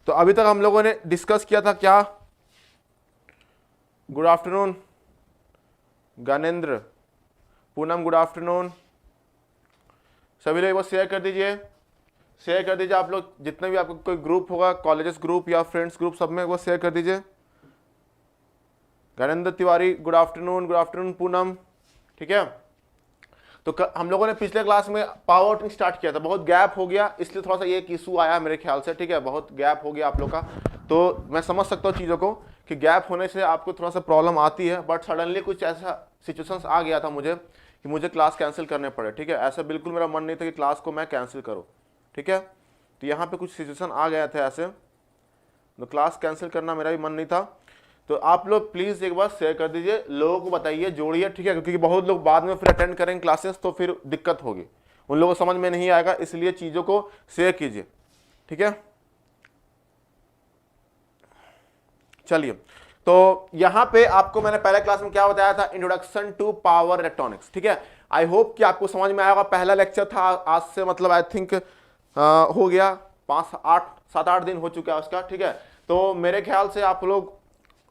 तो अभी तक हम लोगों ने डिस्कस किया था क्या? Good afternoon Gyanendra, Poonam good afternoon. सभी लोग वो शेयर कर दीजिए, शेयर कर दीजिए आप लोग, जितने भी आपको कोई ग्रुप होगा, कॉलेजेस ग्रुप या फ्रेंड्स ग्रुप, सब में वो शेयर कर दीजिए। ज्ञानेंद्र तिवारी गुड आफ्टरनून पूनम, ठीक है। तो हम लोगों ने पिछले क्लास में पावर ट्रिक स्टार्ट किया था, बहुत गैप हो गया, इसलिए थोड़ा सा ये इशू आया मेरे ख्याल से, ठीक है, बहुत गैप हो गया आप लोग का। तो मैं समझ सकता हूँ चीज़ों को कि गैप होने से आपको थोड़ा सा प्रॉब्लम आती है, बट सडनली कुछ ऐसा सिचुएशंस आ गया था मुझे कि मुझे क्लास कैंसिल करने पड़े, ठीक है। ऐसा बिल्कुल मेरा मन नहीं था कि क्लास को मैं कैंसिल करूँ, ठीक है। तो यहाँ पे कुछ सिचुएशन आ गया था ऐसे, तो क्लास कैंसिल करना मेरा भी मन नहीं था। तो आप लोग प्लीज़ एक बार शेयर कर दीजिए, लोगों को बताइए, जोड़िए, ठीक है, क्योंकि बहुत लोग बाद में फिर अटेंड करेंगे क्लासेस तो फिर दिक्कत होगी, उन लोगों को समझ में नहीं आएगा, इसलिए चीज़ों को शेयर कीजिए, ठीक है। चलिए, तो यहाँ पे आपको मैंने पहले क्लास में क्या बताया था, इंट्रोडक्शन टू पावर इलेक्ट्रॉनिक्स, ठीक है। आई होप कि आपको समझ में आएगा। पहला लेक्चर था आज से, मतलब आई थिंक हो गया 7-8 दिन हो चुका है उसका, ठीक है। तो मेरे ख्याल से आप लोग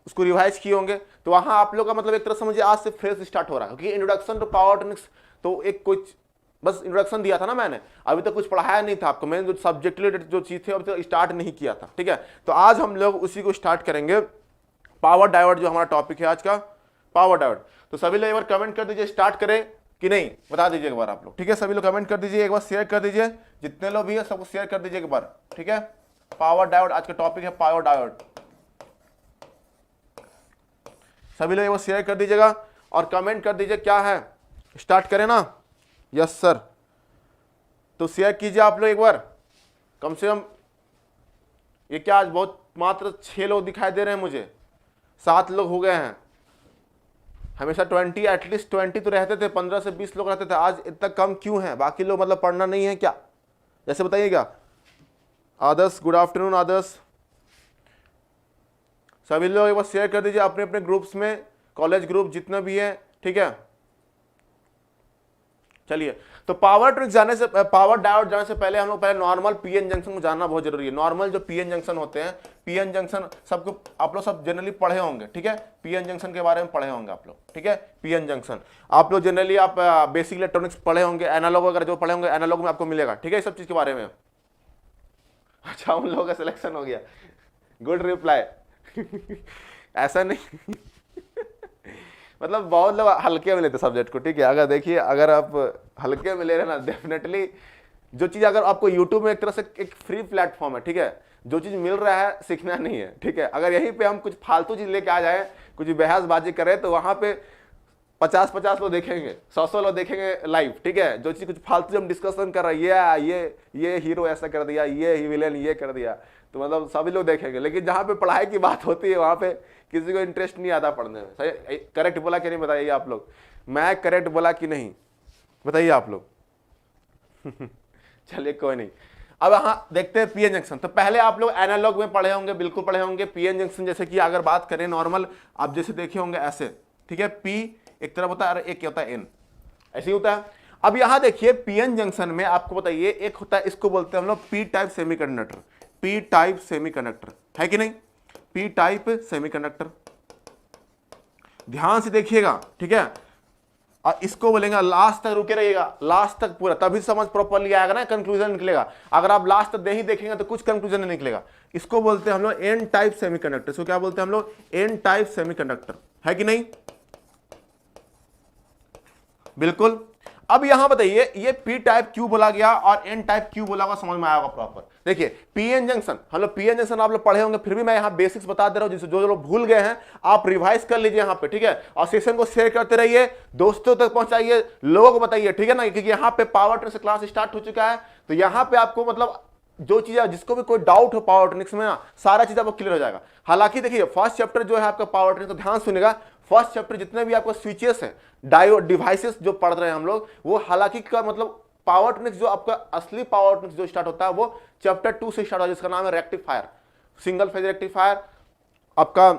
उसको रिवाइज किए होंगे, तो वहां आप लोग का मतलब एक तरह से मुझे आज से फ्रेश स्टार्ट हो रहा है, क्योंकि इंट्रोडक्शन टू पावर इलेक्ट्रॉनिक्स तो एक कुछ बस इंट्रोडक्शन दिया था ना मैंने, अभी तक कुछ पढ़ाया नहीं था आपको, मैंने जो सब्जेक्ट रिलेटेड जो चीज थी अभी तक स्टार्ट नहीं किया था, ठीक है। तो आज हम लोग उसी को स्टार्ट करेंगे, पावर डायोड जो हमारा टॉपिक है आज का, पावर डायोड। तो सभी लोग एक बार कमेंट कर दीजिए, स्टार्ट करें कि नहीं, बता दीजिए एक बार आप लोग, ठीक है। सभी लोग कमेंट कर दीजिए, एक बार शेयर कर दीजिए, जितने लोग भी है सबको शेयर कर दीजिए एक बार, ठीक है। पावर डायोड आज का टॉपिक है, पावर डायोड। सभी लोग एक बार शेयर कर दीजिएगा और कमेंट कर दीजिए क्या है। स्टार्ट करें ना? Yes sir. तो शेयर कीजिए आप लोग एक बार, कम से कम ये क्या आज बहुत मात्र 6 लोग दिखाई दे रहे हैं मुझे, 7 लोग हो गए हैं। हमेशा 20 एटलीस्ट 20 तो रहते थे, 15 से 20 लोग रहते थे, आज इतना कम क्यों है? बाकी लोग मतलब पढ़ना नहीं है क्या? जैसे बताइएगा। आदर्श गुड आफ्टरनून आदर्श। सभी लोग एक बार शेयर कर दीजिए अपने अपने ग्रुप्स में, कॉलेज ग्रुप जितना भी है, ठीक है। चलिए, तो पावर ट्रिक जाने से, पावर डायोड जाने से पहले हम लोग पहले नॉर्मल पीएन जंक्शन को जानना बहुत जरूरी है। नॉर्मल जो पीएन जंक्शन होते हैं, पीएन जंक्शन सबको आप लोग सब जनरली पढ़े होंगे, ठीक है। पीएन जंक्शन के बारे में पढ़े होंगे आप लोग, ठीक है। पीएन जंक्शन आप लोग जनरली आप बेसिक इलेक्ट्रॉनिक्स पढ़े होंगे, एनालॉग वगैरह जो पढ़े होंगे एनालॉग में आपको मिलेगा, ठीक है, सब चीज के बारे में। अच्छा, उन लोगों का सिलेक्शन हो गया, गुड रिप्लाई। ऐसा नहीं मतलब बहुत लोग हल्के में लेते सब्जेक्ट को, ठीक है। अगर देखिए, अगर आप हल्के में ले रहे हैं ना, डेफिनेटली जो चीज़ अगर आपको यूट्यूब में एक तरह से एक फ्री प्लेटफॉर्म है, ठीक है, जो चीज़ मिल रहा है सीखना नहीं है, ठीक है। अगर यहीं पे हम कुछ फालतू चीज़ लेके आ जाए, कुछ बहसबाजी करें, तो वहाँ पे 50-50 लोग देखेंगे, 100 लोग देखेंगे लाइव, ठीक है। जो चीज़ कुछ फालतू हम डिस्कशन कर रहे हैं, ये हीरो ऐसा कर दिया, ये विलेन ये कर दिया, तो मतलब सभी लोग देखेंगे। लेकिन जहाँ पे पढ़ाई की बात होती है वहाँ पे किसी को इंटरेस्ट नहीं आता पढ़ने में। सही करेक्ट बोला कि नहीं, बताइए आप लोग। मैं करेक्ट बोला कि नहीं, बताइए आप लोग। चलिए कोई नहीं। अब हाँ देखते हैं पीएन जंक्शन। तो पहले आप लोग एनालॉग में पढ़े होंगे, बिल्कुल पढ़े होंगे पीएन जंक्शन। जैसे कि अगर बात करें नॉर्मल, आप जैसे देखे होंगे ऐसे, ठीक है, पी एक तरफ होता है और एक होता है एन, ऐसे ही होता है। अब यहां देखिए पीएन जंक्शन में आपको बताइए, एक होता है, इसको बोलते हैं हम लोग P type semiconductor, P type semiconductor, है कि नहीं, पी टाइप सेमीकंडक्टर। ध्यान से देखिएगा, ठीक है। और इसको बोलेंगे, लास्ट तक रुके रहिएगा, लास्ट तक पूरा, तभी समझ प्रॉपरली आएगा ना, कंक्लूजन निकलेगा। अगर आप लास्ट तक नहीं देखेंगे तो कुछ कंक्लूजन नहीं निकलेगा। इसको बोलते हैं हम लोग एन टाइप सेमीकंडक्टर। इसको क्या बोलते हैं हम लोग? एन टाइप सेमीकंडक्टर, है कि नहीं? बिल्कुल। अब यहां बताइए, ये पी टाइप क्यों बोला गया और एन टाइप क्यों बोला गया, समझ में आएगा प्रॉपर। देखिए पीएन जंक्शन, हम लोग पीएन जंक्शन आप लोग पढ़े होंगे, फिर भी मैं यहां बेसिक्स बता दे रहा हूं, जिससे जो लोग भूल गए हैं आप रिवाइज कर लीजिए यहां पे, ठीक है। और सेशन को शेयर करते रहिए, दोस्तों तक पहुंचाइए, लोगों को बताइए, ठीक है ना, क्योंकि यहां पे पावर ट्रिक से क्लास स्टार्ट हो चुका है। तो यहां पे आपको मतलब जो चीज है, जिसको भी कोई डाउट हो पावर ट्रिक्स में ना, सारा चीज आपको क्लियर हो जाएगा। हालांकि देखिए फर्स्ट चैप्टर जो है आपका पावर ट्रिक्स, तो ध्यान सुनिएगा, फर्स्ट चैप्टर जितने भी आपको स्विचेस हैं, डायोड डिवाइसेस जो पढ़ रहे हैं हम लोग, वो हालांकि का मतलब पावर ट्रिक्स जो आपका असली पावर ट्रिक्स जो स्टार्ट होता है वो चैप्टर 2 से स्टार्ट होता है, जिसका नाम है रेक्टिफायर, सिंगल फेज रेक्टिफायर, आपका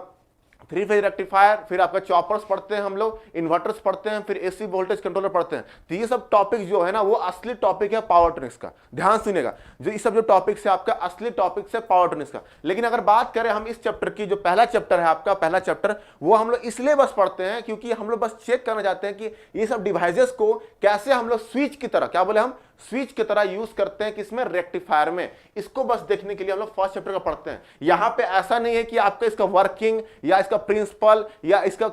थ्री फेज रेक्टिफायर, फिर आपका चॉपर्स पढ़ते हैं हम लोग, इन्वर्टर्स पढ़ते हैं, फिर एसी वोल्टेज कंट्रोलर पढ़ते हैं। तो ये सब टॉपिक जो है ना वो असली टॉपिक है पावर ट्रिक्स का, ध्यान सुनिएगा। जो ये सब जो टॉपिक्स है आपका असली टॉपिक्स है पावर ट्रिक्स का। लेकिन अगर बात करें हम इस चैप्टर की, जो पहला चैप्टर है आपका, पहला चैप्टर वो हम लोग इसलिए बस पढ़ते हैं क्योंकि हम लोग बस चेक करना चाहते हैं कि ये सब डिवाइसेस को कैसे हम लोग स्विच की तरह, क्या बोले हम, स्विच की तरह यूज करते हैं किसमें, रेक्टिफायर में। इसको बस देखने के लिए हम लोग फर्स्ट चैप्टर का पढ़ते हैं। यहां पे ऐसा नहीं है कि आपका इसका वर्किंग या इसका प्रिंसिपल या इसका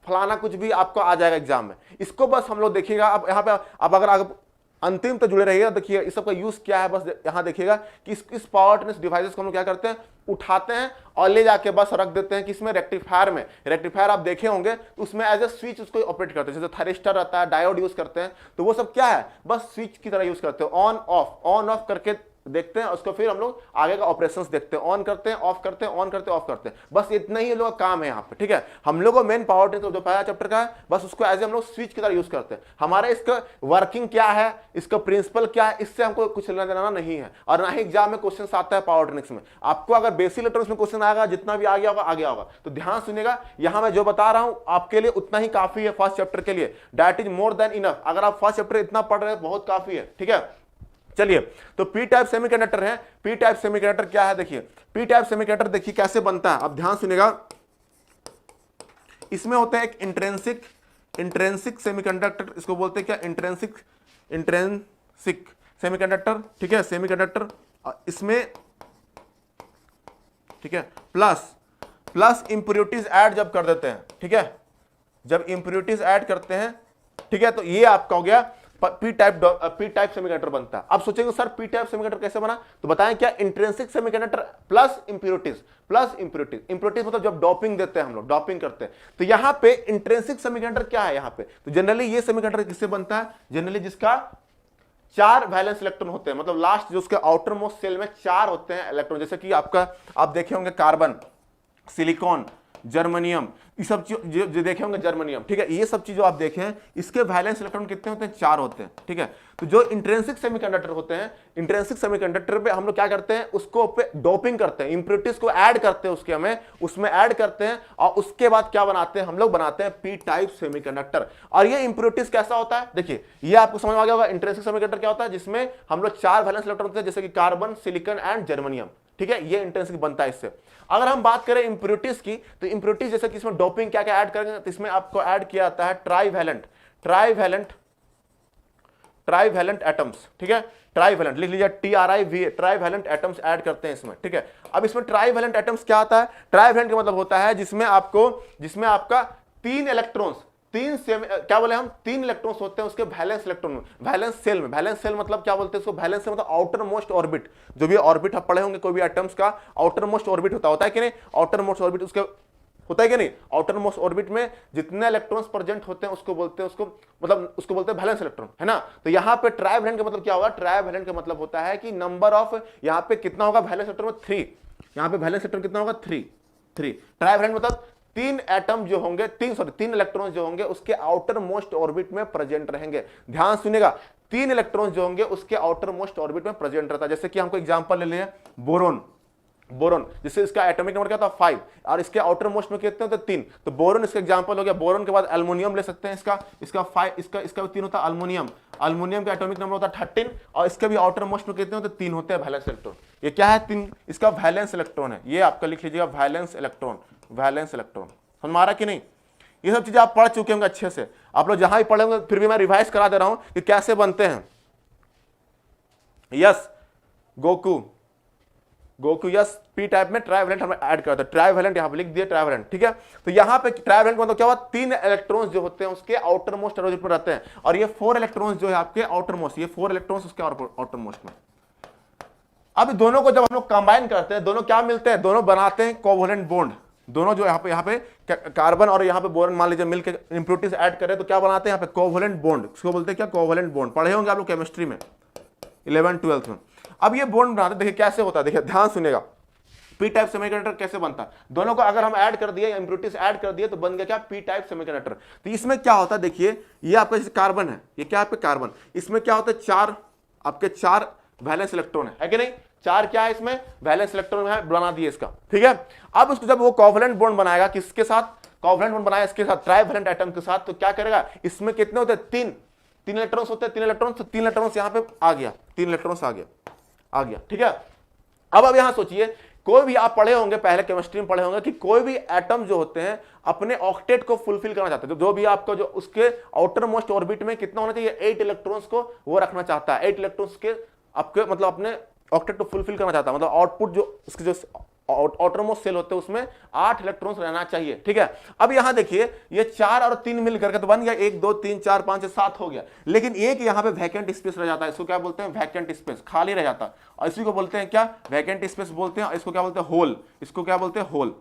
फलाना कुछ भी आपको आ जाएगा एग्जाम में। इसको बस हम लोग देखिएगा। अब यहाँ पे अब अगर आप अंतिम तो जुड़े रहिएगा, देखिए इस सब का यूज क्या है, बस यहां देखिएगा कि इस पावर ट्रांस डिवाइसेस को हम लोग क्या करते हैं, उठाते हैं और ले जाके बस रख देते हैं किसमें, रेक्टिफायर में। रेक्टिफायर आप देखे होंगे तो उसमें एज ए स्विच उसको ऑपरेट करते हैं, जैसे थायरिस्टर रहता है, डायोड यूज करते हैं, तो वो सब क्या है, बस स्विच की तरह यूज करते हैं। ऑन ऑफ करके देखते हैं, उसको फिर हम लोग आगे का ऑपरेशंस देखते हैं, ऑन करते हैं, ऑफ करते हैं, ऑन करते हैं, ऑफ करते हैं, बस इतना ही लोग का काम है यहाँ पे, ठीक है। हम लोग को मेन पावर ट्रिक्स जो पहला चैप्टर का है, बस उसको एज हम लोग स्विच की तरह यूज करते हैं। हमारा इसका वर्किंग क्या है, इसका प्रिंसिपल क्या है, इससे हमको कुछ लेना देना नहीं है। और ना ही एग्जाम में क्वेश्चन आता है पावर ट्रिक्स में। आपको अगर बेसिक इलेक्ट्रॉनिक्स में क्वेश्चन आएगा, जितना भी आ गया होगा आ गया होगा, तो ध्यान सुनिएगा। यहां मैं जो बता रहा हूं आपके लिए उतना ही काफी है फर्स्ट चैप्टर के लिए, that is more than enough. अगर आप फर्स्ट चैप्टर इतना पढ़ रहे हैं बहुत काफी है, ठीक है। चलिए, तो पी टाइप सेमीकंडक्टर है। पी टाइप सेमीकंडक्टर क्या है, देखिए पी टाइप सेमीकंडक्टर देखिए कैसे बनता है, अब ध्यान सुनिएगा। इसमें होता है एक इंट्रिंसिक सेमीकंडक्टर, इसको बोलते हैं क्या, इंट्रिंसिक सेमीकंडक्टर, ठीक है, सेमीकंडक्टर। इसमें ठीक है प्लस इंप्योरिटीज ऐड जब कर देते हैं, ठीक है, जब इंप्योरिटीज ऐड करते हैं, ठीक है, तो ये आपका हो गया पी टाइप सेमीकंडक्टर बनता है। अब सोचेंगे सर पी टाइप सेमीकंडक्टर कैसे बना, तो बताएं क्या, इंट्रिंसिक सेमीकंडक्टर प्लस इंप्योरिटीज मतलब जब डोपिंग देते हैं हम लोग, डोपिंग करते हैं, तो यहां पे इंट्रिंसिक सेमीकंडक्टर क्या है यहां पे, तो जनरली ये सेमीकंडक्टर किससे बनता है, जनरली जिसका 4 वैलेंस इलेक्ट्रॉन होते हैं, मतलब लास्ट जो उसके आउटर मोस्ट सेल में 4 होते हैं इलेक्ट्रॉन, जैसे कि आपका आप देखे होंगे कार्बन, सिलिकॉन, जर्मनियम, ये सब चीज जो देखे होंगे, जर्मनियम, ठीक है, ये सब चीज जो आप देखे हैं, इसके वैलेंस इलेक्ट्रॉन कितने होते हैं, 4 होते हैं, ठीक है। तो जो इंट्रिंसिक सेमीकंडक्टर होते हैं, इंट्रिंसिक सेमीकंडक्टर पे हम लोग क्या करते हैं, उसको पे डोपिंग करते हैं, इंप्योरिटीज को ऐड करते हैं, उसके उसमें ऐड करते हैं, और उसके बाद क्या बनाते हैं, हम लोग बनाते हैं पी टाइप सेमीकंडक्टर। और ये इंप्योरिटीज कैसा होता है, देखिए ये आपको समझ में आ गया होगा, इंट्रिंसिक सेमीकंडक्टर क्या होता है, जिसमें हम लोग 4 वैलेंस इलेक्ट्रॉन होते हैं, जैसे कि कार्बन, सिलिकॉन एंड जर्मनियम, ठीक है, ये इंट्रिंसिक बनता है इससे। अगर हम बात करें इंप्योरिटीज की, तो इंप्योरिटीज जैसे कि इसमें डोपिंग क्या क्या ऐड करेंगे, तो इसमें आपको ऐड किया जाता है ट्राइवैलेंट एटम्स, ठीक है, ट्राइवैलेंट लिख लीजिए, TRIV, ट्राइवैलेंट एटम्स ऐड करते हैं इसमें, ठीक है। अब इसमें ट्राइवैलेंट एटम्स क्या आता है, ट्राइवैलेंट का मतलब होता है जिसमें आपका 3 इलेक्ट्रॉन्स, क्या बोले हम, 3 इलेक्ट्रॉन्स होते हैं उसके वैलेंस इलेक्ट्रॉन में, वैलेंस सेल में। वैलेंस सेल मतलब क्या बोलते हैं उसको, वैलेंस सेल मतलब आउटर मोस्ट ऑर्बिट, जो भी ऑर्बिट आप पढ़े होंगे कोई भी एटम्स का आउटर मोस्ट ऑर्बिट होता है कि नहीं, आउटर मोस्ट ऑर्बिट उसके होता है कि नहीं, आउटर मोस्ट ऑर्बिट में जितने इलेक्ट्रॉन्स प्रेजेंट होते हैं उसको बोलते हैं वैलेंस इलेक्ट्रॉन, है ना। तो यहाँ पे ट्राइवैलेंट का मतलब क्या होगा, ट्राइवैलेंट का मतलब होता है कि नंबर ऑफ, यहाँ पे कितना होगा वैलेंस इलेक्ट्रॉन में 3, यहाँ पे वैलेंस इलेक्ट्रॉन कितना होगा 3। ट्राइवैलेंट मतलब 3 एटम जो होंगे, 3 इलेक्ट्रॉन्स जो होंगे उसके आउटर मोस्ट ऑर्बिट में प्रेजेंट रहेंगे। ध्यान सुनिएगा, 3 इलेक्ट्रॉन्स जो होंगे उसके आउटर मोस्ट ऑर्बिट में प्रेजेंट रहता है। जैसे कि हमको एग्जांपल ले लें बोरोन, जिससे इसका एटॉमिक नंबर क्या था 5 और इसके आउटर मोस्ट में कितने होते हैं 3, तो बोरोन इसका एग्जांपल हो गया। बोरोन के बाद एल्युमिनियम ले सकते हैं, इसका 3 होता है अल्युमिनियम का एटॉमिक नंबर होता है 13 और इसके भी आउटर मोस्ट में कितने होते हैं 3 होते हैं वैलेंस इलेक्ट्रॉन। ये क्या है 3, इसका वैलेंस इलेक्ट्रॉन है, ये आपका लिख लीजिएगा वैलेंस इलेक्ट्रॉन। समझ में आ रहा कि नहीं, ये सब चीजें आप पढ़ चुके होंगे अच्छे से, आप लोग जहां भी पढ़ेंगे, फिर भी मैं रिवाइज करा दे रहा हूं कि कैसे बनते हैं। Yes Goku yes, P type में ट्राइवैलेंट हम ऐड करते हैं, ट्राइवैलेंट यहां पे लिख दिए ट्राइवैलेंट, ठीक है। तो यहां पे ट्राइवैलेंट मतलब क्या हुआ, 3 इलेक्ट्रॉन्स जो होते हैं उसके आउटर मोस्ट ऑर्बिट में रहते हैं, और ये 4 इलेक्ट्रॉन्स जो है आपके आउटर मोस्ट, ये 4 इलेक्ट्रॉन्स उसके आउटर मोस्ट में। अब दोनों को जब हम लोग कंबाइन करते हैं, दोनों क्या मिलते हैं, दोनों बनाते हैं कोवैलेंट बॉन्ड। दोनों जो यहाँ पे कार्बन और यहाँ पे बोरॉन मान लीजिए मिलकर इंप्योरिटीज ऐड करें तो क्या बनाते हैं यहाँ पे कोवैलेंट बॉन्ड, इसको बोलते हैं क्या, कोवैलेंट बॉन्ड। पढ़े होंगे आप लोग केमिस्ट्री में 11th-12th में। अब ये बॉन्ड बनाते देखिए कैसे होता है, देखिए ध्यान सुनिएगा, पी टाइप सेमीकंडक्टर कैसे बनता है। दोनों को अगर हम ऐड कर दिए, इंप्योरिटीज ऐड कर दिए, तो बन गया क्या, पी टाइप सेमीकंडक्टर। तो इसमें क्या होता है, देखिए ये आपका जैसे कार्बन है, ये क्या है आपका कार्बन, इसमें क्या होता है 4 वैलेंस इलेक्ट्रॉन है कि नहीं, चार क्या है इसमें, वैलेंस इलेक्ट्रॉन है, बना दिए इसका, ठीक है। अब उसको जब वो कोवैलेंट बॉन्ड बनाएगा किसके साथ, कोवैलेंट बॉन्ड बनाया इसके साथ ट्राइवैलेंट एटम के साथ, तो क्या करेगा, इसमें कितने होते हैं, तीन इलेक्ट्रॉन्स होते हैं, तीन इलेक्ट्रॉन्स, तो तीन इलेक्ट्रॉन्स यहां पे आ गया, तीन इलेक्ट्रॉन्स आ गया, ठीक है। अब यहां सोचिए, कोई भी आप पढ़े होंगे पहले केमिस्ट्री में पढ़े होंगे कि कोई भी एटम जो होते हैं अपने ऑक्टेट को फुलफिल करना चाहते हैं, तो जो भी आपको जो उसके आउटर मोस्ट ऑर्बिट में कितना होना चाहिए, 8 इलेक्ट्रॉन्स को वो रखना चाहता है, 8 इलेक्ट्रॉन्स के आपके मतलब अपने ऑक्टेट को फुलफिल करना चाहता है, मतलब आउटपुट जो उसके जो आउटर मोस्ट सेल होते हैं उसमें 8 इलेक्ट्रॉन्स रहना चाहिए, ठीक है। अब यहां देखिए ये 4 और 3 मिलकर के तो बन गया 1 2 3 4 5 7 हो गया, लेकिन एक यहां पे वैकेंट स्पेस रह जाता है, इसको क्या बोलते हैं, वैकेंट स्पेस, खाली रह जाता है, और इसी को बोलते हैं क्या, वैकेंट स्पेस बोलते हैं, इसको क्या बोलते हैं, होल, इसको क्या बोलते हैं, होल,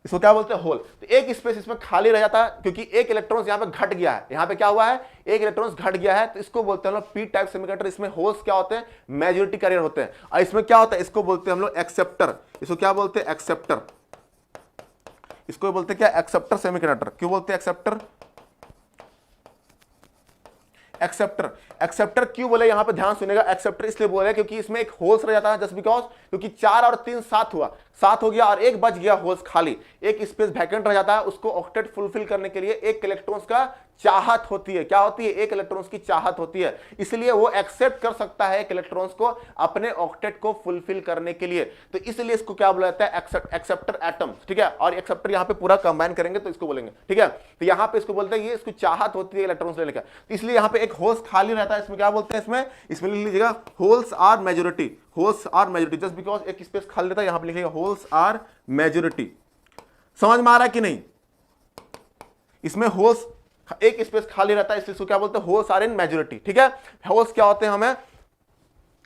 इसको क्या बोलते हैं, होल। तो एक स्पेस इसमें खाली रह जाता है क्योंकि एक इलेक्ट्रॉन यहां पे घट गया है, यहां पे क्या हुआ है, एक इलेक्ट्रॉन घट गया है, तो इसको बोलते हैं हम लोग पी टाइप सेमीकंडक्टर, इसमें होल्स क्या होते हैं, मेजॉरिटी कैरियर होते हैं, और इसमें क्या होता है, इसको बोलते हैं हम लोग एक्सेप्टर, इसको क्या बोलते हैं, एक्सेप्टर, इसको बोलते हैं क्या, एक्सेप्टर सेमीकंडक्टर, क्यों बोलते हैं एक्सेप्टर, एक्सेप्टर, एक्सेप्टर क्यों बोले, यहां पे ध्यान सुनेगा, एक्सेप्टर इसलिए बोले क्योंकि इसमें एक होल्स रह जाता है, जस्ट बिकॉज क्योंकि 4 और 3 7 हुआ, 7 हो गया और एक बच गया होल्स खाली, एक स्पेस वैकेंट रह जाता है, उसको ऑक्टेट फुलफिल करने के लिए एक इलेक्ट्रॉन्स का चाहत होती है, क्या होती है, एक इलेक्ट्रॉन्स की चाहत होती है, इसलिए वो एक्सेप्ट कर सकता है एक इलेक्ट्रॉन्स को अपने ऑक्टेट को फुलफिल करने के लिए, तो इसलिए इसको क्या बोला जाता है, एक्सेप्टर एटम, ठीक है। और एक्सेप्टर यहां पे पूरा कंबाइन करेंगे तो इसको बोलेंगे, ठीक है। तो यहां पे इसको बोलते हैं ये इसको चाहत होती है इलेक्ट्रॉन्स लेने का, तो इसलिए यहां पे एक होल्स खाली रहता है, इसमें क्या बोलते हैं, इसमें लिख लीजिएगा holes are majority, holes are majority, just because एक स्पेस खाली रहता है, यहां पे लिखिएगा होल्स आर मेजॉरिटी। समझ में आ रहा है कि नहीं, इसमें होल्स एक स्पेस खाली रहता है, इसलिए क्या बोलते हैं, होल्स आर इन मेजॉरिटी, ठीक है। होल्स क्या होते हैं, हमें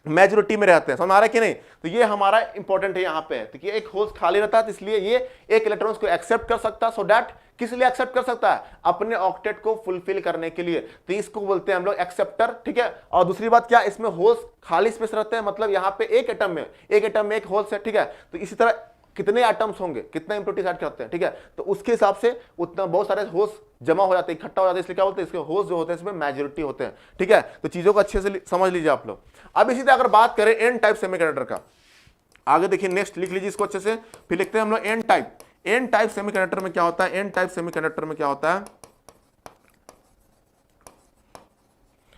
मेजॉरिटी में रहते हैं, समझ आ रहा है कि नहीं, तो ये हमारा इंपॉर्टेंट है यहां पे, तो ये एक होल्स खाली रहता है, तो इसलिए ये एक इलेक्ट्रॉन्स को एक्सेप्ट कर सकता है, सो दैट किस लिए एक्सेप्ट कर सकता है, अपने ऑक्टेट को फुलफिल करने के लिए, तो इसको बोलते हैं हम लोग एक्सेप्टर, ठीक है। और दूसरी बात क्या, इसमें होल्स खाली स्पेस रहते हैं, मतलब यहां पे एक एटम में एक होल्स है, ठीक है। तो इसी तरह कितने एटम्स होंगे, कितना इंप्योरिटीज ऐड करते हैं, ठीक है, तो उसके हिसाब से उतना बहुत सारे होल्स जमा हो जाते हैं, इकट्ठा हो जाते हैं, इसलिए क्या बोलते हैं, इसके होल्स जो होते हैं इसमें मेजॉरिटी होते हैं, ठीक है। तो चीजों को अच्छे से समझ लीजिए आप लोग। अब इसी तरह अगर बात करें एन टाइप सेमीकंडक्टर का, आगे देखिए, नेक्स्ट लिख लीजिए इसको अच्छे से, फिर लिखते हैं हम लोग N type. N type semiconductor में क्या होता है, एन टाइप सेमीकंडक्टर में क्या होता है,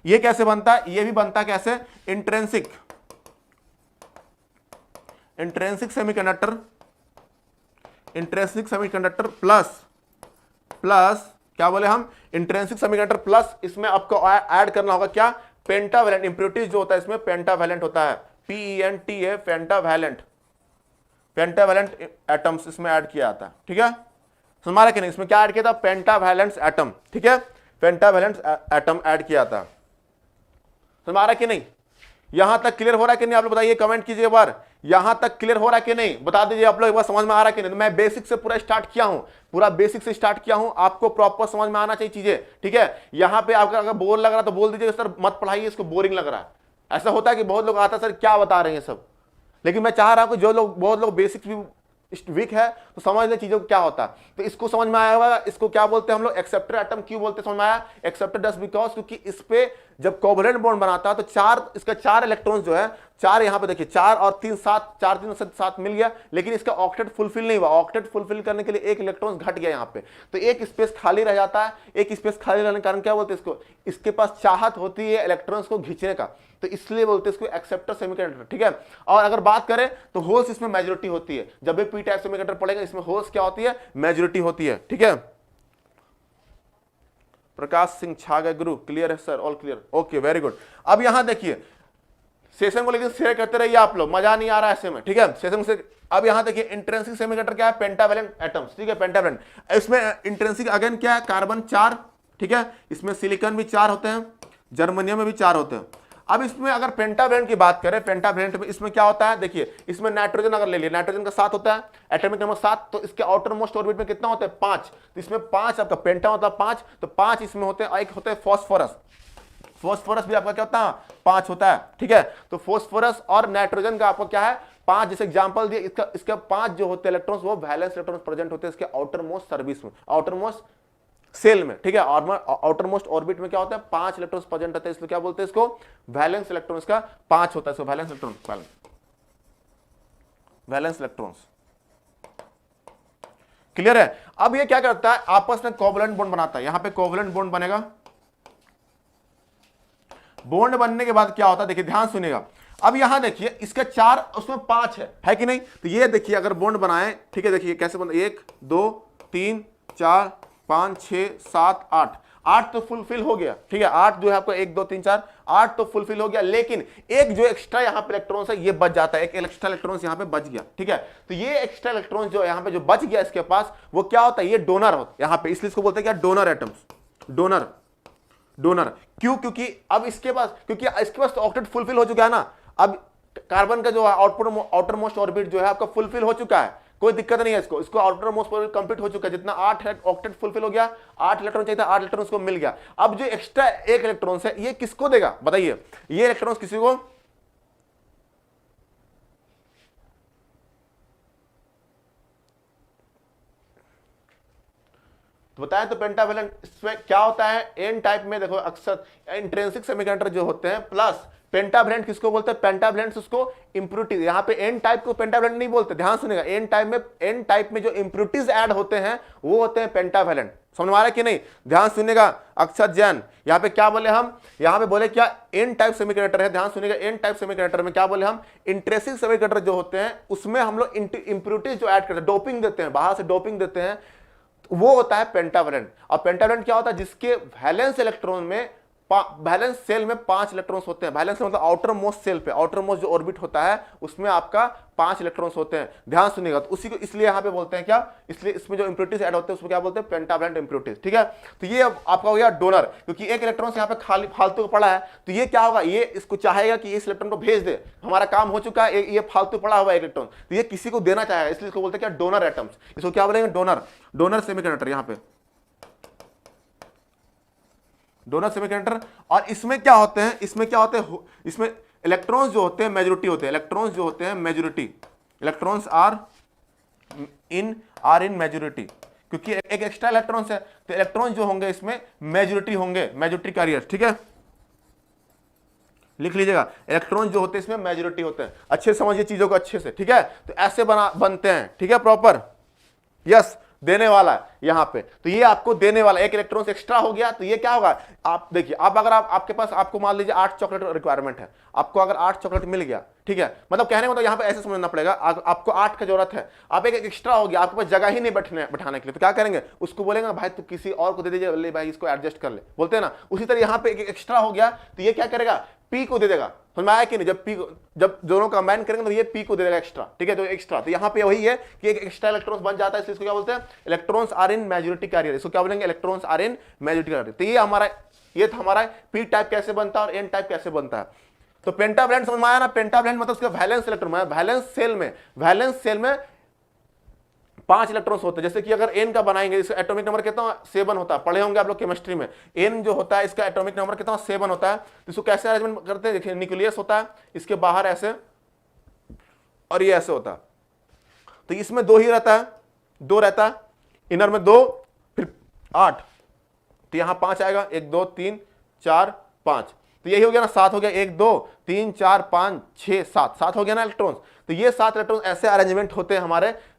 ये कैसे बनता है, ये भी बनता है कैसे, intrinsic semiconductor, intrinsic semiconductor plus क्या बोले हम, इंट्रिंसिक सेमीकंडक्टर प्लस इसमें आपको ऐड करना होगा क्या, पेंटावैलेंट, इंप्योरिटीज जो होता है इसमें पेंटावैलेंट होता है, PENTA, पेंटावैलेंट एटम्स इसमें ऐड किया जाता है, ठीक है। समझ रहे कि नहीं, इसमें क्या ऐड किया था, पेंटावैलेंट एटम, ठीक है, पेंटावैलेंट एटम ऐड किया था, समझ रहा कि नहीं, यहां तक क्लियर हो रहा है कि नहीं, आप लोग बताइए, कमेंट कीजिए एक बार, यहां तक क्लियर हो रहा है कि नहीं, बता दीजिए आप लोग एक बार, समझ में आ रहा है कि नहीं। तो मैं बेसिक से पूरा स्टार्ट किया हूं, पूरा बेसिक से स्टार्ट किया हूं, आपको प्रॉपर समझ में आना चाहिए चीजें, ठीक है। यहां पे आपका अगर बोर लग रहा तो बोल दीजिए सर मत पढ़ाइए, इसको बोरिंग लग रहा है, ऐसा होता है कि बहुत लोग आता सर क्या बता रहे हैं सब, लेकिन मैं चाह रहा हूं कि जो लोग, बहुत लोग बेसिक्स भी वीक है तो समझ ले चीजों को क्या होता है, तो इसको समझ में आया होगा, इसको क्या बोलते हैं हम लोग, एक्सेप्टर एटम क्यों बोलते हैं, समझ में आया, एक्सेप्टर जस्ट बिकॉज क्योंकि इस पे जब कोवैलेंट बॉन्ड बनाता है तो इसका 4 इलेक्ट्रॉन्स जो है, 4 यहां पे देखिए, 4 और 3 7, 4 3 7 मिल गया, लेकिन इसका ऑक्टेट फुलफिल नहीं हुआ, ऑक्टेट फुलफिल करने के लिए एक इलेक्ट्रॉन घट गया यहां पे, तो एक स्पेस खाली रह जाता है, एक स्पेस खाली रहने के कारण क्या बोलते हैं इसको, इसके पास चाहत होती है इलेक्ट्रॉन्स को खींचने का, तो इसलिए बोलते हैं इसको एक्सेप्टर सेमीकंडक्टर, ठीक है। और अगर बात करें तो होल्स इसमें मेजॉरिटी होती है, जब भी पी टाइप सेमीकंडक्टर पड़ेगा इसमें होल्स क्या होती है, मेजॉरिटी होती है, ठीक है। प्रकाश सिंह छा गए गुरु, क्लियर है sir, all clear, okay very good. अब यहां देखिए सेशन को लेकिन शेयर करते रहिए आप लोग, मजा नहीं आ रहा है ऐसे में, ठीक है, सेशन से। अब यहां देखिए इंट्रिंसिक सेमीकंडक्टर क्या है, पेंटावैलेंट एटम्स, ठीक है, पेंटावैलेंट, इसमें इंट्रिंसिक अगेन क्या है, कार्बन 4, ठीक है, इसमें सिलिकॉन भी 4 होते हैं, जर्मेनियम में भी 4 होते हैं। अब इसमें अगर पेंटावैलेंट की बात करें, पेंटावैलेंट में इसमें क्या होता है, देखिए इसमें नाइट्रोजन अगर ले लिया, नाइट्रोजन का 7 होता है, एटॉमिक नंबर 7, तो इसके आउटर मोस्ट ऑर्बिट में कितना होता है, 5, तो इसमें 5 आपका पेंटा मतलब 5, तो 5 इसमें होते हैं, एक होते हैं फास्फोरस, फास्फोरस भी आपका क्या होता है, 5 होता है, ठीक है। तो फास्फोरस और नाइट्रोजन का आपको क्या है, 5, जैसे एग्जांपल दिए, इसका 5 जो होते हैं इलेक्ट्रॉन्स वो वैलेंस इलेक्ट्रॉन्स प्रेजेंट होते हैं इसके आउटर मोस्ट सर्विस में, आउटर मोस्ट सेल में, ठीक है। आउटर मोस्ट ऑर्बिट में क्या होता है, 5 इलेक्ट्रॉन्स प्रेजेंट रहते हैं, इसलिए क्या बोलते हैं इसको, वैलेंस इलेक्ट्रॉन्स का 5 होता है, इसको valence electron, valence electrons. Clear है। अब ये क्या करता है, आपस में कोवलेंट बॉन्ड बनाता है, यहां पे कोवलेंट बॉन्ड बनेगा। बॉन्ड बनने के बाद क्या होता है, देखिए ध्यान सुनिएगा। अब यहां देखिए इसके 4 उसमें 5 है कि नहीं। तो ये देखिए अगर बॉन्ड बनाए, ठीक है, देखिए कैसे बन, 1 2 3 4 5 6 7 8, 8 तो फुलफिल हो गया, ठीक है। 8 जो है आपको 1 2 3 4 8 तो फुलफिल हो गया, लेकिन एक जो एक्स्ट्रा यहाँ पे इलेक्ट्रॉन्स है ये बच जाता है, एक एक्स्ट्रा इलेक्ट्रॉन्स यहाँ पे बच गया, ठीक है। तो ये एक्स्ट्रा इलेक्ट्रॉन्स जो यहाँ पे जो बच गया इसके पास, वो क्या होता है, ये डोनर होता है यहाँ पे, इसलिए इसको बोलते हैं क्या, डोनर एटम्स, डोनर। डोनर क्यों, क्योंकि अब इसके पास तो ऑक्टेट फुलफिल हो चुका है ना। अब कार्बन का जो आउटर मोस्ट ऑर्बिट जो है आपका फुलफिल हो चुका है, कोई दिक्कत नहीं है इसको आउटर मोस्ट ऑर्बिट कंप्लीट हो चुका है, जितना 8 है ऑक्टेट फुलफिल हो गया, 8 इलेक्ट्रॉन चाहिए था, 8 इलेक्ट्रॉन को मिल गया। अब जो एक्स्ट्रा 1 इलेक्ट्रॉन है ये किसको देगा बताइए, ये इलेक्ट्रॉन किसी को, तो बताएं तो पेंटावैलेंट इसमें क्या होता है, एन टाइप में देखो अक्सर इंट्रिंसिक सेमीकंडक्टर जो होते हैं, प्लस पेंटावैलेंट किसको बोलते हैं, पेंटावैलेंट उसको इंप्योरिटीज, यहां पे एन टाइप को पेंटावैलेंट नहीं बोलते, ध्यान सुनिएगा। एन टाइप में जो इंप्योरिटीज ऐड होते हैं वो होते हैं पेंटावैलेंट, समझ में आ रहा है कि नहीं, ध्यान सुनिएगा। अक्षत जैन यहां पे क्या बोले हम, यहां पे बोले क्या, एन टाइप सेमीकंडक्टर है, ध्यान सुनिएगा। एन टाइप सेमीकंडक्टर में क्या बोले हम, इंट्रिंसिक सेमीकंडक्टर जो होते हैं उसमें हम लोग इंप्योरिटीज जो ऐड करते हैं, डोपिंग देते हैं, बाहर से डोपिंग देते हैं, वो होता है पेंटावैलेंट। और पेंटावैलेंट क्या होता है, जिसके वैलेंस इलेक्ट्रॉन में, वैलेंस सेल में 5 इलेक्ट्रॉन्स होते हैं। वैलेंस मतलब आउटर मोस्ट सेल पे, आउटर मोस्ट जो ऑर्बिट होता है उसमें आपका 5 इलेक्ट्रॉन्स होते हैं, ध्यान सुनिएगा। तो उसी को इसलिए यहां पे बोलते हैं क्या, इसलिए इसमें जो इंप्योरिटीज ऐड होते हैं उसमें क्या बोलते हैं, पेंटावैलेंट इंप्योरिटीज, ठीक है। तो ये आपका हो गया डोनर, क्योंकि एक इलेक्ट्रॉन यहां पे खाली फालतू का पड़ा है, तो ये क्या होगा, ये इसको चाहेगा कि इस इलेक्ट्रॉन को भेज दे, हमारा काम हो चुका है, ये फालतू पड़ा हुआ इलेक्ट्रॉन, तो ये किसी को देना चाहेगा, इसलिए इसको बोलते हैं क्या, डोनर एटम्स। इसको क्या बोलेंगे, डोनर, डोनर सेमीकंडक्टर, यहां पे डोनर सेमीकंडक्टर। और इसमें क्या होते हैं, इसमें क्या होते हैं, इसमें इलेक्ट्रॉन्स जो होते हैं मेजॉरिटी होते हैं, इलेक्ट्रॉन्स जो होते हैं majority, electrons are in majority, क्योंकि एक एक्स्ट्रा इलेक्ट्रॉन्स है, तो इलेक्ट्रॉन जो होंगे इसमें मेजॉरिटी होंगे, मेजॉरिटी कैरियर, ठीक है, लिख लीजिएगा। इलेक्ट्रॉन जो होते हैं इसमें मेजॉरिटी होते हैं, अच्छे समझिए चीजों को अच्छे से, ठीक है। तो ऐसे बनते हैं, ठीक है, प्रॉपर, यस, देने वाला है यहां पे, तो ये आपको देने वाला, एक इलेक्ट्रॉन एक्स्ट्रा हो गया, तो ये क्या होगा, आप देखिए, आप अगर आपके पास, आपको मान लीजिए 8 चॉकलेट रिक्वायरमेंट है, आपको अगर 8 चॉकलेट मिल गया, ठीक है, मतलब कहने मतलब यहां पे ऐसे समझना पड़ेगा, आपको 8 की जरूरत है, आप एक एक्स्ट्रा हो गया, आपके पास जगह ही नहीं बैठाने के लिए, तो क्या करेंगे, उसको बोलेंगे भाई तो किसी और को दे दीजिए, ले भाई इसको एडजस्ट कर ले, बोलते हैं ना। उसी तरह यहां पे एक एक्स्ट्रा हो गया, तो ये क्या करेगा, पी को दे देगा, समझ में आया कि नहीं, जब दोनों कंबाइन करेंगे तो ये पी को दे देगा एक्स्ट्रा, ठीक है, तो एक्स्ट्रा, तो यहां पे वही है कि एक एक्स्ट्रा इलेक्ट्रॉन्स बन जाता है, इसलिए इसको क्या बोलते हैं, electrons are in majority carrier, इसको क्या बोलेंगे, electrons are in majority carrier. तो ये था हमारा पी टाइप कैसे बनता है और एन टाइप कैसे बनता है। तो पेंटावैलेंट समझ में आया ना, पेंटावैलेंट मतलब उसका वैलेंस इलेक्ट्रॉन, वैलेंस सेल में 5 इलेक्ट्रॉन्स होते हैं। जैसे कि अगर एन का बनाएंगे, इसका एटॉमिक नंबर कितना, 7 होता है, पढ़े होंगे आप लोग केमिस्ट्री में, एन जो होता है इसका एटॉमिक नंबर कितना, 7 होता है। तो इसको कैसे अरेंजमेंट करते हैं, देखिए न्यूक्लियस होता है, इसके बाहर ऐसे और ये ऐसे होता है, तो इसमें 2 ही रहता है, 2 रहता है, इनर में 2, फिर 8, तो यहां 5 आएगा, 1 2 3 4 5, तो यही हो गया ना, 7 हो गया, 1 2 3 4 5 6 7 हो गया ना इलेक्ट्रॉन्स। तो ये 7 इलेक्ट्रॉन ऐसे अरेंजमेंट होते हैं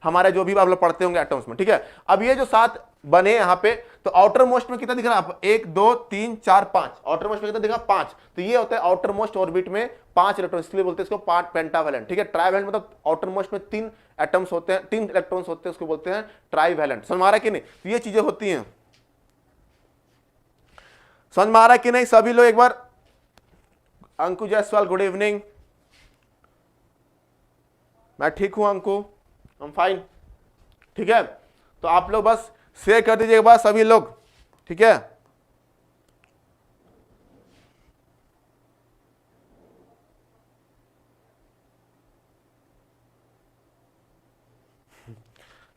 हमारे जो भी आप लोग पढ़ते होंगे एटम्स में, ठीक है। अब ये जो 7 बने यहां पे, तो आउटर मोस्ट में कितना दिख रहा है, 1 2 3 4 5, आउटर मोस्ट में कितना दिखा, 5, तो ये होता है आउटर मोस्ट ऑर्बिट में 5 इलेक्ट्रॉन, इसलिए बोलते हैं इसको पेंटावैलेंट, ठीक है। ट्राइवैलेंट मतलब आउटर मोस्ट में 3 एटम्स होते हैं, 3 इलेक्ट्रॉन्स होते हैं, उसको बोलते हैं ट्राइवैलेंट। समझ में आ रहा है कि नहीं, तो ये चीजें होती हैं, समझ में आ रहा है कि नहीं सभी लोग। एक बार अंकु जायसवाल, गुड इवनिंग, मैं ठीक हूं अंकु, हम फाइन, ठीक है। तो आप लोग बस शेयर कर दीजिए एक बार सभी लोग, ठीक है।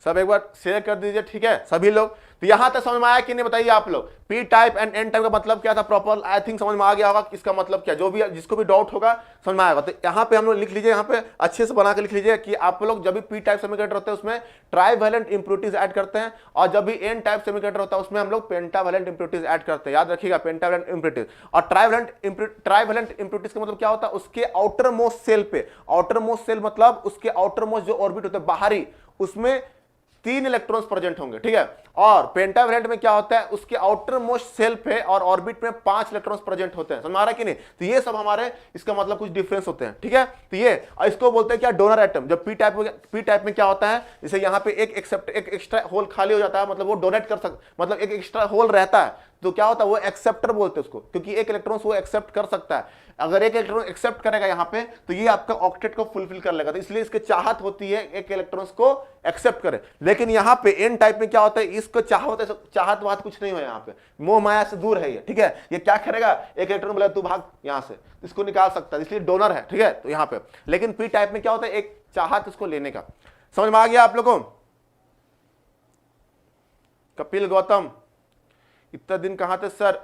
सब एक बार शेयर कर दीजिए, ठीक है सभी लोग। तो यहां तक समझ में आया कि नहीं बताइए आप लोग? P type and N type का मतलब क्या था प्रॉपर, आई थिंक समझ में आ गया होगा इसका मतलब क्या, जो भी जिसको भी डाउट होगा समझ में आएगा। तो यहाँ पे हम लोग लिख लीजिए, यहाँ पे अच्छे से बना के लिख लीजिए कि आप लोग जब भी पी टाइप सेमीकंडक्टर होते हैं उसमें ट्राइवैलेंट इंप्योरिटीज ऐड करते हैं, और जब भी एन टाइप सेमीकंडक्टर होता है उसमें हम लोग पेंटावैलेंट इंप्योरिटीज ऐड करते हैं। याद रखिएगा पेंटावैलेंट इंप्योरिटीज। और ट्राइवैलेंट इंप्योरिटीज का मतलब क्या होता है, उसके आउटर मोस्ट सेल पे, आउटर मोस्ट सेल मतलब उसके आउटर मोस्ट जो ऑर्बिट होते हैं बाहरी, उसमें 3 इलेक्ट्रॉन्स प्रेजेंट होंगे, ठीक है। और पेंटावैलेंट में क्या होता है, उसके आउटर मोस्ट सेल पे और ऑर्बिट में 5 इलेक्ट्रॉन्स प्रेजेंट होते हैं। समझ आ रहा है कि नहीं? तो ये सब हमारे इसका मतलब कुछ डिफरेंस होते हैं, ठीक है। तो ये इसको बोलते हैं क्या, डोनर एटम। जब पी टाइप में क्या होता है, जैसे यहाँ पे एक एक्स्ट्रा होल खाली हो जाता है, मतलब वो डोनेट कर सकता, मतलब एक एक्स्ट्रा होल रहता है, तो क्या होता है वो एक्सेप्टर बोलते हैं उसको, क्योंकि एक इलेक्ट्रॉन वो एक्सेप्ट कर सकता है। अगर एक इलेक्ट्रॉन एक्सेप्ट करेगा यहाँ पे तो ये आपका ऑक्टेट को फुलफिल कर लेगा, तो इसलिए इसकी चाहत होती है एक इलेक्ट्रॉन्स को एक्सेप्ट करे। लेकिन यहाँ पे एन टाइप में क्या होता है, इसको चाहत वाहत कुछ नहीं हो, यहाँ पे मोह माया से दूर है ये, ठीक है। ये क्या करेगा, एक इलेक्ट्रॉन बोला तू भाग यहाँ से, इसको निकाल सकता है, इसलिए डोनर है, ठीक है। तो यहाँ पे लेकिन पी टाइप में क्या होता है, एक चाहत उसको लेने का। समझ में आ गया आप लोगों? कपिल गौतम इतना दिन कहां थे सर?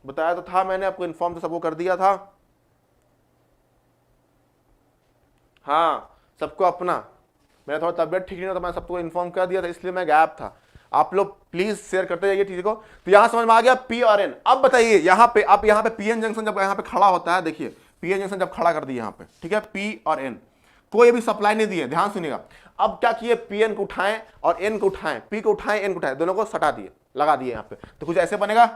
बताया तो था मैंने आपको, इन्फॉर्म तो सबको कर दिया था। हाँ सबको अपना, मेरा थोड़ा तबियत ठीक नहीं था तो मैं सबको इन्फॉर्म कर दिया था, इसलिए मैं गायब था। आप लोग प्लीज शेयर करते जाइए चीज को। तो यहां समझ में आ गया पी और एन। अब बताइए यहाँ पे, अब यहाँ पे पीएन जंक्शन जब यहाँ पे खड़ा होता है, देखिए पीएन जंक्शन जब खड़ा कर दिए यहाँ पे, ठीक है, पी और एन कोई भी सप्लाई नहीं दिए, ध्यान सुनिएगा। अब क्या किए, पीएन को उठाएं और एन को उठाएं, पी को उठाएं एन को उठाएं, दोनों को सटा दिए, लगा दिए यहाँ पे, तो कुछ ऐसे बनेगा,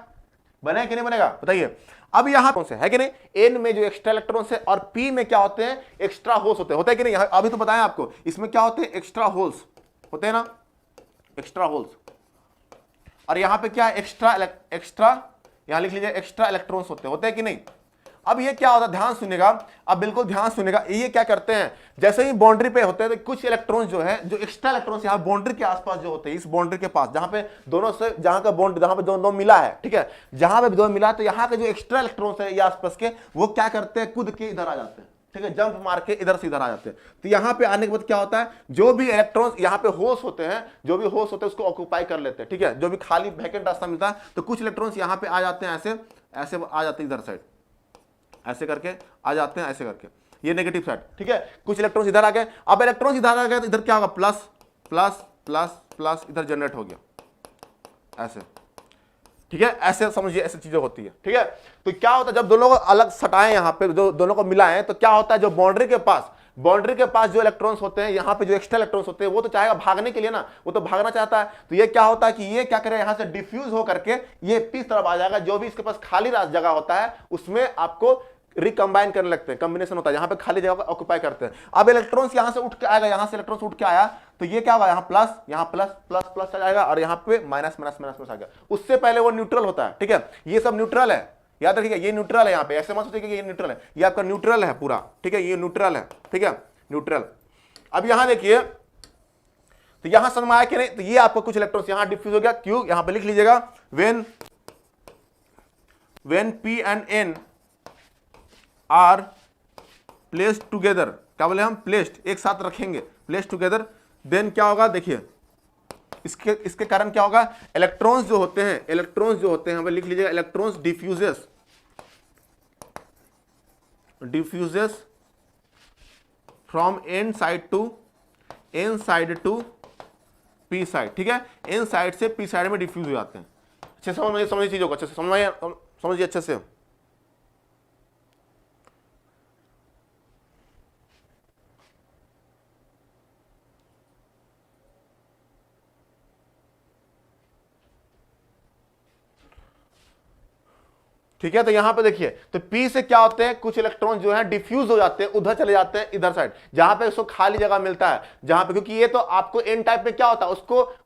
बने कि नहीं बनेगा बताइए? अब यहां कौन से है कि नहीं, एन में जो एक्स्ट्रा इलेक्ट्रॉन्स है और पी में क्या होते हैं, एक्स्ट्रा होल्स होते हैं, होता है कि नहीं? अभी तो बताया आपको, इसमें क्या होते हैं, एक्स्ट्रा होल्स होते हैं ना, एक्स्ट्रा होल्स। और यहां पे क्या है, एक्स्ट्रा यहां लिख लीजिए, एक्स्ट्रा इलेक्ट्रॉन्स होते हैं कि नहीं? अब ये क्या होता है, ध्यान सुनिएगा, अब बिल्कुल ध्यान सुनिएगा। ये क्या करते हैं, जैसे ही बाउंड्री पे होते हैं तो कुछ इलेक्ट्रॉन्स जो है, जो एक्स्ट्रा इलेक्ट्रॉन्स यहाँ बाउंड्री के आसपास जो होते हैं, इस बाउंड्री के पास जहां पे दोनों से, जहां का बॉन्ड, जहां पे दोनों मिला है, ठीक है, जहां पे दोनों मिला, तो यहाँ के जो एक्स्ट्रा इलेक्ट्रॉन्स है ये आसपास के, वो क्या करते हैं, कूद के इधर आ जाते हैं, ठीक है, जंप मार के इधर से इधर आ जाते हैं। तो यहाँ पे आने के बाद क्या होता है, जो भी इलेक्ट्रॉन्स यहाँ पे होल्स होते हैं, जो भी होल्स होते हैं उसको ऑक्यूपाई कर लेते हैं, ठीक है, जो भी खाली वैकेंट रास्ता मिलता है, तो कुछ इलेक्ट्रॉन्स यहाँ पे आ जाते हैं, ऐसे ऐसे आ जाते हैं इधर साइड, ऐसे करके आ जाते हैं, ऐसे करके, ये नेगेटिव साइड, ठीक है। कुछ इलेक्ट्रॉन्स इधर आ गए, अब इलेक्ट्रॉन्स इधर आ गए तो इधर क्या होगा, प्लस प्लस प्लस प्लस इधर जनरेट हो गया ऐसे, ठीक है, ऐसे समझिए, ऐसी चीजें होती है, ठीक है। तो क्या होता है, जब दोनों को अलग सटाएं यहाँ पे, जो दोनों को मिलाएं, तो क्या होता है, जो बाउंड्री के पास जो इलेक्ट्रॉन्स होते हैं, यहाँ पे जो एक्स्ट्रा इलेक्ट्रॉन्स होते हैं, वो तो चाहेगा भागने के लिए ना, वो तो भागना चाहता है। तो ये क्या होता है कि ये क्या करे, यहाँ से डिफ्यूज हो करके ये पी तरफ आ जाएगा, जो भी इसके पास खाली जगह होता है उसमें आपको रिकंबाइन करने लगते हैं, कॉम्बिनेशन होता है, यहाँ पे खाली जगह को ऑक्यूपाई करते हैं। अब इलेक्ट्रॉन्स यहाँ से उठ के आएगा, यहाँ से इलेक्ट्रॉन्स उठ के आया, तो ये क्या होगा, यहाँ प्लस प्लस प्लस आ जाएगा, और यहाँ पे माइनस माइनस माइनस माइनस आ गया। उससे पहले वो न्यूट्रल होता है, ठीक है, ये सब न्यूट्रल है, याद रखिएगा, ये न्यूट्रल है। यहाँ पे ऐसे मत सोचिए कि ये न्यूट्रल है, ये आपका न्यूट्रल है पूरा, ठीक है, ये न्यूट्रल है, ठीक है, न्यूट्रल। अब यहाँ देखिए, तो यहां समझ में आया कि नहीं, तो ये आपको कुछ इलेक्ट्रॉन्स यहां डिफ्यूज हो गया, क्यों, यहां पे लिख लीजिएगा, when P and N are placed together, क्या बोले हम, प्लेस्ड, एक साथ रखेंगे, प्लेस्ड टुगेदर, देन क्या होगा, देखिए इसके कारण क्या होगा, इलेक्ट्रॉन्स जो होते हैं हमें लिख लीजिएगा, electrons diffuses from N side to P side, ठीक है, एन साइड से पी साइड में डिफ्यूज हो जाते हैं। अच्छे से समझिए चीजों को, अच्छे से समझिए अच्छे से। ठीक है, तो यहां पे देखिए, तो P से क्या होते हैं, कुछ इलेक्ट्रॉन जो है डिफ्यूज हो जाते हैं, उधर चले जाते हैं इधर साइड, जहां पे उसको खाली जगह मिलता है, जहां पे, क्योंकि ये तो आपको एन टाइप में क्या होता है,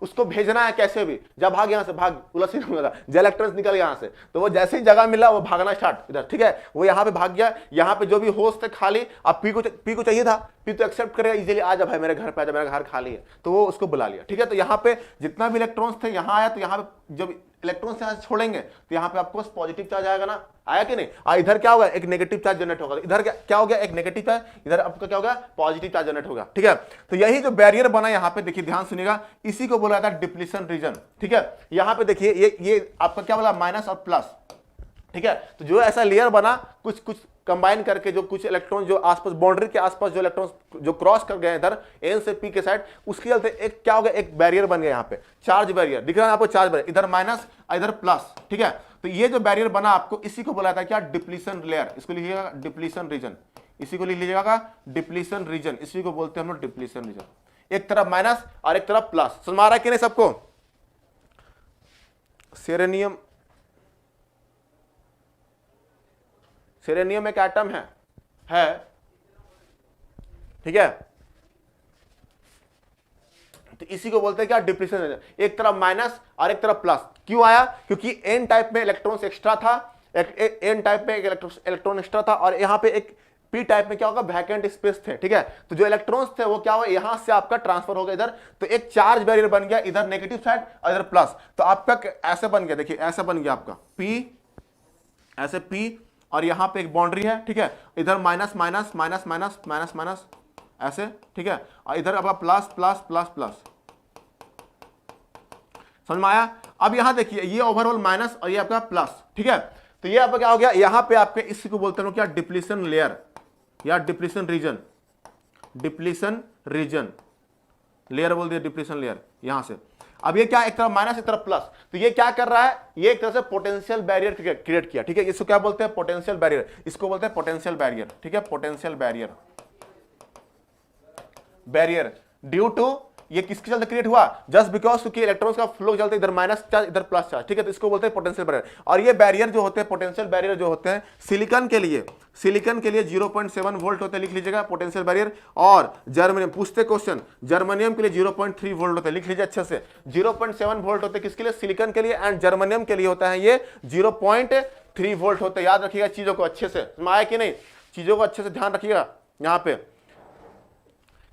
उसको भेजना है कैसे भी, जब भाग यहां से, भाग उलट जो इलेक्ट्रॉन्स निकल यहां से, तो वो जैसे ही जगह मिला वो भागना स्टार्ट इधर, ठीक है, वो यहां पे भाग गया, यहां पे जो भी होस्ट थे खाली, अब पी को चाहिए था, पी तो एक्सेप्ट करेगा इजीली, आ जा भाई मेरे घर पे आ जा, मेरा घर खाली है, तो वो उसको बुला लिया, ठीक है। तो यहाँ पे जितना भी इलेक्ट्रॉन्स थे यहाँ आया, तो यहाँ पे जब इलेक्ट्रॉन्स यहाँ से छोड़ेंगे तो यहाँ पे आपको पॉजिटिव चार्ज आएगा ना, आया कि नहीं। इधर क्या होगा, एक नेगेटिव चार्ज जनरेट होगा, इधर क्या हो गया, एक नेगेटिव चार्ज, इधर आपका क्या होगा, पॉजिटिव चार्ज जनरेट होगा, ठीक है। तो यही जो बैरियर बना यहाँ पे देखिए, ध्यान सुनिएगा, इसी को बोला जाता है डिप्लीशन रीजन, ठीक है। यहाँ पे देखिए ये आपका क्या बोला, माइनस और प्लस, ठीक है। तो जो ऐसा लेयर बना, कुछ कंबाइन करके, जो कुछ इलेक्ट्रॉन जो आसपास बाउंड्री के आसपास जो इलेक्ट्रॉन जो क्रॉस कर गए इधर एन से पी के साइड, उसके चलते एक क्या हो गया, एक बैरियर बन गया, यहाँ पे चार्ज बैरियर दिख रहा है आपको, चार्ज बैरियर, इधर माइनस इधर प्लस, ठीक है। तो ये जो बैरियर बना आपको, इसी को बोला था क्या, डिप्लीशन लेयर, इसको लिखिएगा डिप्लीशन रीजन, इसी को लिख लीजिएगा डिप्लीशन रीजन, इसी को बोलते हैं हम लोग डिप्लीशन रीजन। एक तरफ माइनस और एक तरफ प्लस, समझ में आ रहा है कि नहीं सबको। सेरेनियम एक एटम है, ठीक है। तो इसी को बोलते हैं क्या, डिप्लीशन रीजन। एक तरफ माइनस और एक तरफ प्लस, क्यों आया, क्योंकि एन टाइप में इलेक्ट्रॉन्स एक्स्ट्रा था, एन टाइप में एक इलेक्ट्रॉन एक्स्ट्रा था, और यहाँ पे एक पी टाइप में क्या होगा, वैकेंट स्पेस थे, ठीक है। तो जो इलेक्ट्रॉन्स थे वो क्या हुआ, यहां से आपका ट्रांसफर हो गया इधर, तो एक चार्ज बैरियर बन गया, इधर नेगेटिव साइड और इधर प्लस। तो आपका ऐसे बन गया, देखिए ऐसे बन गया आपका पी, ऐसे पी, और यहां पे एक बाउंड्री है, ठीक है, इधर minus minus minus minus minus minus ऐसे, ठीक है, और इधर आपका प्लस प्लस प्लस प्लस, समझ में आया। अब यहां देखिए, ये ओवरऑल माइनस और ये आपका प्लस, ठीक है। तो ये आपका क्या हो गया, यहां पे आपके इसी को बोलते हैं क्या, डिप्लीशन लेयर या depletion region, depletion region layer बोल दिया, डिप्लीशन लेयर यहां से। अब ये क्या, एक तरफ माइनस एक तरफ प्लस, तो ये क्या कर रहा है, ये एक तरह से पोटेंशियल बैरियर क्रिएट किया, ठीक है। इसको क्या बोलते हैं, पोटेंशियल बैरियर, इसको बोलते हैं पोटेंशियल बैरियर, ठीक है, potential barrier, barrier due to, ये किसके चलते क्रिएट हुआ, जस्ट बिकॉज क्योंकि इलेक्ट्रॉन्स का फ्लो चलते इधर माइनस चार्ज इधर प्लस चार्ज, ठीक है। तो इसको बोलते हैं पोटेंशियल बैरियर। और ये बैरियर जो होते हैं, पोटेंशियल बैरियर जो होते हैं, सिलिकॉन के लिए 0.7 वोल्ट होते हैं, लिख लीजिएगा पोटेंशियल बैरियर। और जर्मनियम, पूछते क्वेश्चन, जर्मनियम के लिए 0.3 वोल्ट होते हैं, लिख लीजिए अच्छे से, 0.7 वोल्ट होते हैं किसके लिए, सिलिकॉन के लिए, एंड जर्मनियम के लिए होता है ये 0.3 वोल्ट होते हैं। याद रखिएगा चीजों को अच्छे से, आया कि नहीं, चीजों को अच्छे से ध्यान रखिएगा। यहाँ पे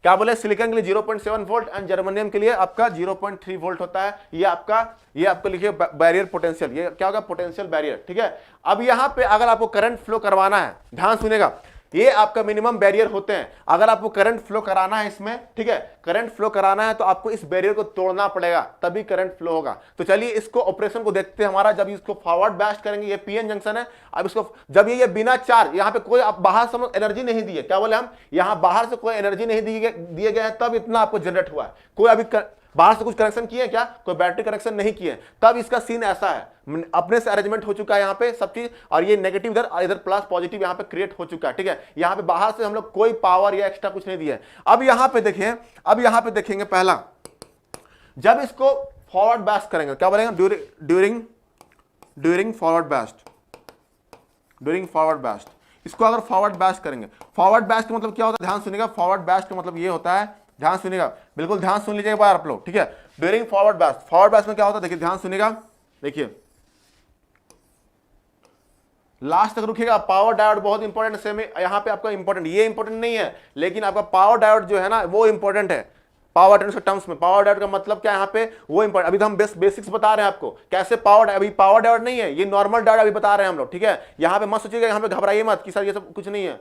क्या बोले, सिलिकॉन के लिए 0.7 वोल्ट एंड जर्मनियम के लिए आपका 0.3 वोल्ट होता है। ये आपको लिखिए बैरियर पोटेंशियल, ये क्या होगा, पोटेंशियल बैरियर, ठीक है। अब यहां पे अगर आपको करंट फ्लो करवाना है, ध्यान सुनेगा, ये आपका मिनिमम बैरियर होते हैं। अगर आपको करंट फ्लो कराना है इसमें, ठीक है, करंट फ्लो कराना है तो आपको इस बैरियर को तोड़ना पड़ेगा, तभी करंट फ्लो होगा। तो चलिए इसको ऑपरेशन को देखते हैं हमारा, जब इसको फॉरवर्ड बैस्ट करेंगे, ये पीएन जंक्शन है। अब इसको जब ये बिना चार्ज, यहाँ पे कोई आप बाहर से एनर्जी नहीं दी है, क्या बोले हम, यहाँ बाहर से कोई एनर्जी नहीं दिए गए हैं, तब इतना आपको जनरेट हुआ है। कोई अभी बाहर से कुछ कनेक्शन किए क्या, कोई बैटरी कनेक्शन नहीं किए, तब इसका सीन ऐसा है, अपने से अरेंजमेंट हो चुका है यहाँ पे सब चीज। और ये नेगेटिव इधर और इधर प्लस पॉजिटिव यहाँ पे क्रिएट हो चुका है, ठीक है। यहाँ पे बाहर से हम लोग कोई पावर या एक्स्ट्रा कुछ नहीं दिया है। अब यहाँ पे देखिए, अब यहाँ पे देखेंगे, पहला जब इसको फॉरवर्ड बैस्ट करेंगे, क्या बोलेंगे, during forward best, during forward best, इसको अगर फॉरवर्ड बैस्ट करेंगे, फॉरवर्ड बैस्ट का मतलब क्या होता है, ध्यान सुनिएगा, फॉरवर्ड बैस्ट का मतलब ये होता है, ध्यान सुनिएगा, बिल्कुल ध्यान सुन लीजिएगा बार आप लोग, ठीक है। During forward best, forward best में क्या होता है, देखिए ध्यान सुनिएगा, देखिए लास्ट तक रुकिएगा। पावर डायोड बहुत इंपॉर्टेंट, सेम यहाँ पे आपका इंपॉर्टेंट, ये इंपॉर्टेंट नहीं है, लेकिन आपका पावर डायोड जो है ना वो इंपॉर्टेंट है। पावर डायोड के टर्म्स में पावर डायोड का मतलब क्या है यहाँ पे, वो इंपॉर्टेंट। अभी तो हम बेसिक्स बता रहे हैं आपको कैसे पावर, अभी पावर डायोड नहीं है, ये नॉर्मल डायोड अभी बता रहे हैं हम लोग, ठीक है। यहाँ पे मत सोचिएगा, यहाँ पे घबराइए मत कि सर ये सब कुछ नहीं है,